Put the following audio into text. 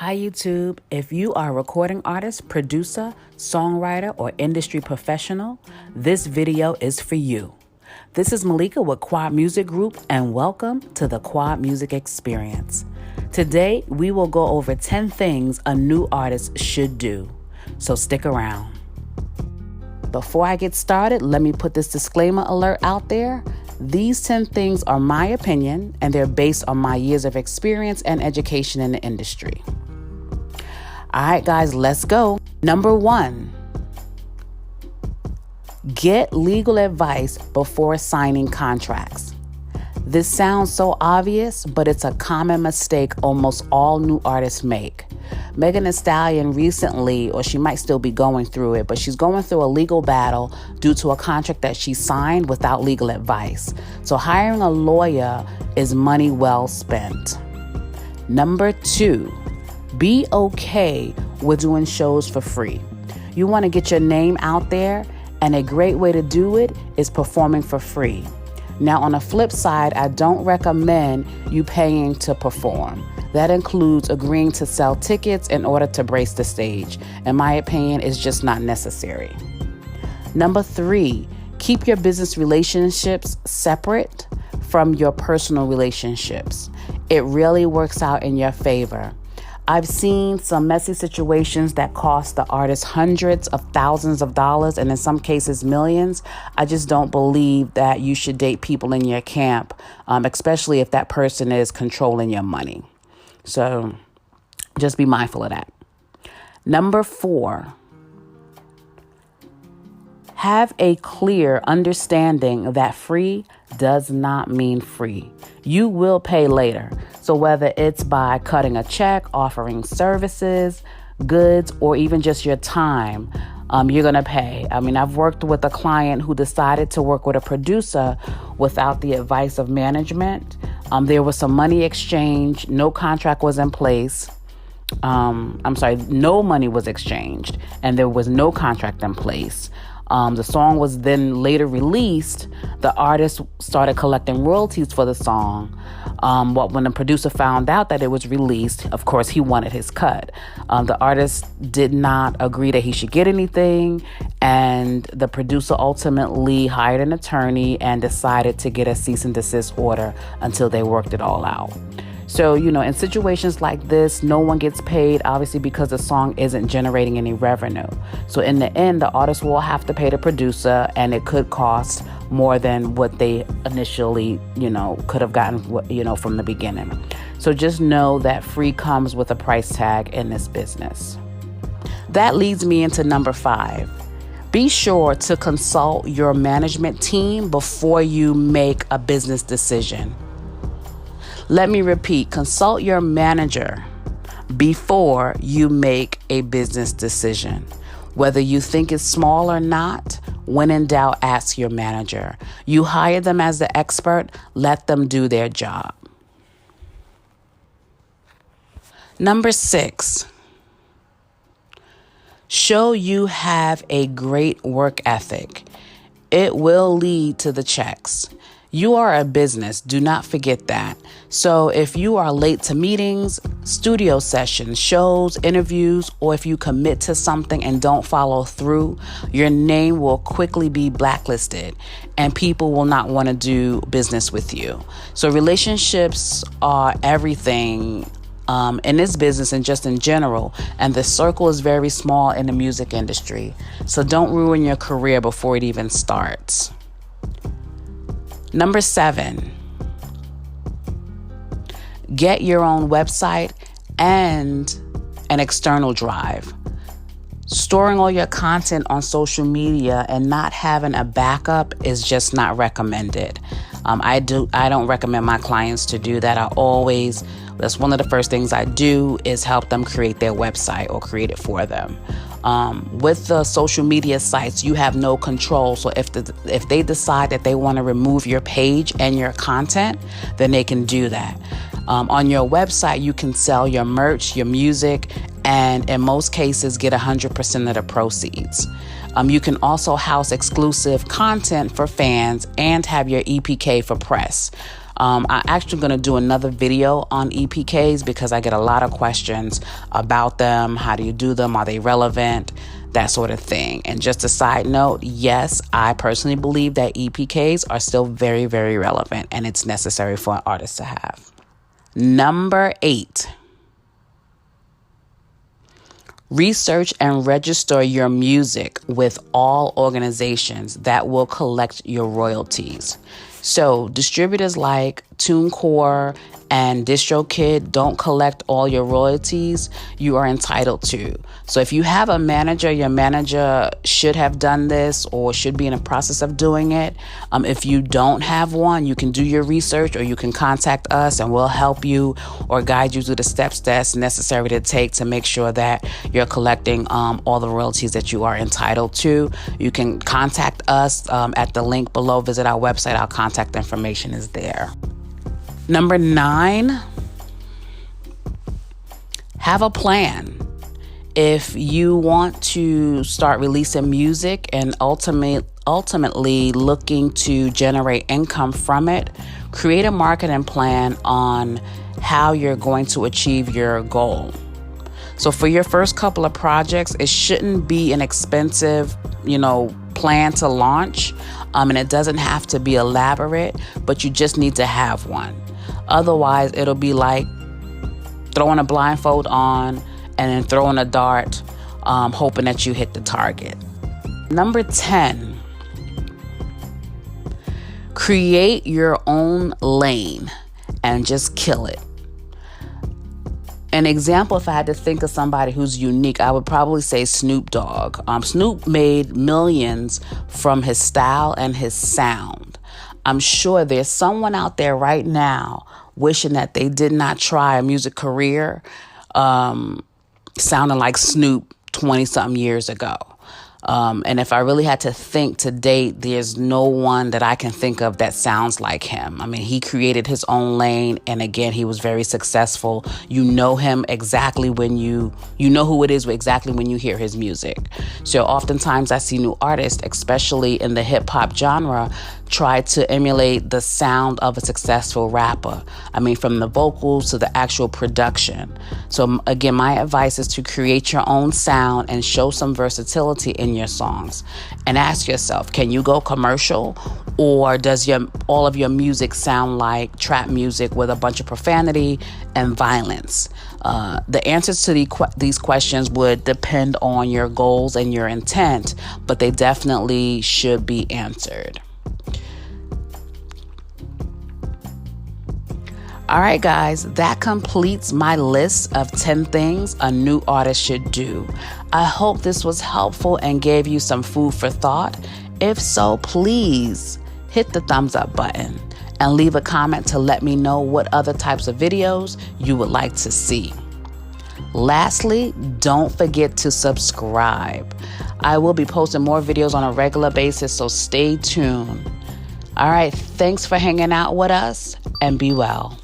Hi YouTube. If you are a recording artist, producer, songwriter, or industry professional, this video is for you. This is Malika with Quad Music Group, and welcome to the Quad Music Experience. Today, we will go over 10 things a new artist should do, so stick around. Before I get started, let me put this disclaimer alert out there. These 10 things are my opinion, and they're based on my years of experience and education in the industry. All right, guys, let's go. Number 1, get legal advice before signing contracts. This sounds so obvious, but it's a common mistake almost all new artists make. Megan Thee Stallion recently, or she might still be going through it, but she's going through a legal battle due to a contract that she signed without legal advice. So hiring a lawyer is money well spent. Number 2, be okay with doing shows for free. You want to get your name out there, and a great way to do it is performing for free. Now, on the flip side, I don't recommend you paying to perform. That includes agreeing to sell tickets in order to brace the stage. In my opinion, it's just not necessary. Number 3, keep your business relationships separate from your personal relationships. It really works out in your favor. I've seen some messy situations that cost the artist hundreds of thousands of dollars, and in some cases millions. I just don't believe that you should date people in your camp, especially if that person is controlling your money. So just be mindful of that. Number 4, have a clear understanding that free does not mean free. You will pay later. So whether it's by cutting a check, offering services, goods, or even just your time, you're going to pay. I mean, I've worked with a client who decided to work with a producer without the advice of management. There was some money exchange. No contract was in place. No money was exchanged, and there was no contract in place. The song was then later released. The artist started collecting royalties for the song. But when the producer found out that it was released, of course, he wanted his cut. The artist did not agree that he should get anything, and the producer ultimately hired an attorney and decided to get a cease and desist order until they worked it all out. So, in situations like this, no one gets paid, obviously, because the song isn't generating any revenue. So in the end, the artist will have to pay the producer, and it could cost more than what they initially, could have gotten, from the beginning. So just know that free comes with a price tag in this business. That leads me into number 5. Be sure to consult your management team before you make a business decision. Let me repeat, consult your manager before you make a business decision. Whether you think it's small or not, when in doubt, ask your manager. You hire them as the expert, let them do their job. Number 6, show you have a great work ethic. It will lead to the checks. You are a business. Do not forget that. So if you are late to meetings, studio sessions, shows, interviews, or if you commit to something and don't follow through, your name will quickly be blacklisted and people will not want to do business with you. So relationships are everything in this business and just in general. And the circle is very small in the music industry. So don't ruin your career before it even starts. Number 7, get your own website and an external drive. Storing all your content on social media and not having a backup is just not recommended. I don't recommend my clients to do that. That's one of the first things I do is help them create their website or create it for them. With the social media sites, you have no control. So if they decide that they want to remove your page and your content, then they can do that. On your website, you can sell your merch, your music, and in most cases, get 100% of the proceeds. You can also house exclusive content for fans and have your EPK for press. I'm actually going to do another video on EPKs because I get a lot of questions about them. How do you do them? Are they relevant? That sort of thing. And just a side note, yes, I personally believe that EPKs are still very, very relevant and it's necessary for an artist to have. Number 8. Research and register your music with all organizations that will collect your royalties. So distributors like TuneCore and DistroKid don't collect all your royalties you are entitled to. So if you have a manager, your manager should have done this or should be in the process of doing it. If you don't have one, you can do your research or you can contact us and we'll help you or guide you through the steps that's necessary to take to make sure that you're collecting all the royalties that you are entitled to. You can contact us at the link below. Visit our website. Our contact information is there. Number 9, have a plan. If you want to start releasing music and ultimately looking to generate income from it, create a marketing plan on how you're going to achieve your goal. So for your first couple of projects, it shouldn't be an expensive, plan to launch. And it doesn't have to be elaborate, but you just need to have one. Otherwise, it'll be like throwing a blindfold on and then throwing a dart, hoping that you hit the target. Number 10, create your own lane and just kill it. An example, if I had to think of somebody who's unique, I would probably say Snoop Dogg. Snoop made millions from his style and his sound. I'm sure there's someone out there right now wishing that they did not try a music career sounding like Snoop 20-something years ago. And if I really had to think to date, there's no one that I can think of that sounds like him. I mean, he created his own lane. And again, he was very successful. You know him exactly when you know who it is exactly when you hear his music. So oftentimes I see new artists, especially in the hip hop genre, try to emulate the sound of a successful rapper. I mean, from the vocals to the actual production. So again, my advice is to create your own sound and show some versatility in your songs. And ask yourself, can you go commercial? Or does all of your music sound like trap music with a bunch of profanity and violence? The answers to these questions would depend on your goals and your intent, but they definitely should be answered. All right, guys, that completes my list of 10 things a new artist should do. I hope this was helpful and gave you some food for thought. If so, please hit the thumbs up button and leave a comment to let me know what other types of videos you would like to see. Lastly, don't forget to subscribe. I will be posting more videos on a regular basis, so stay tuned. All right, thanks for hanging out with us and be well.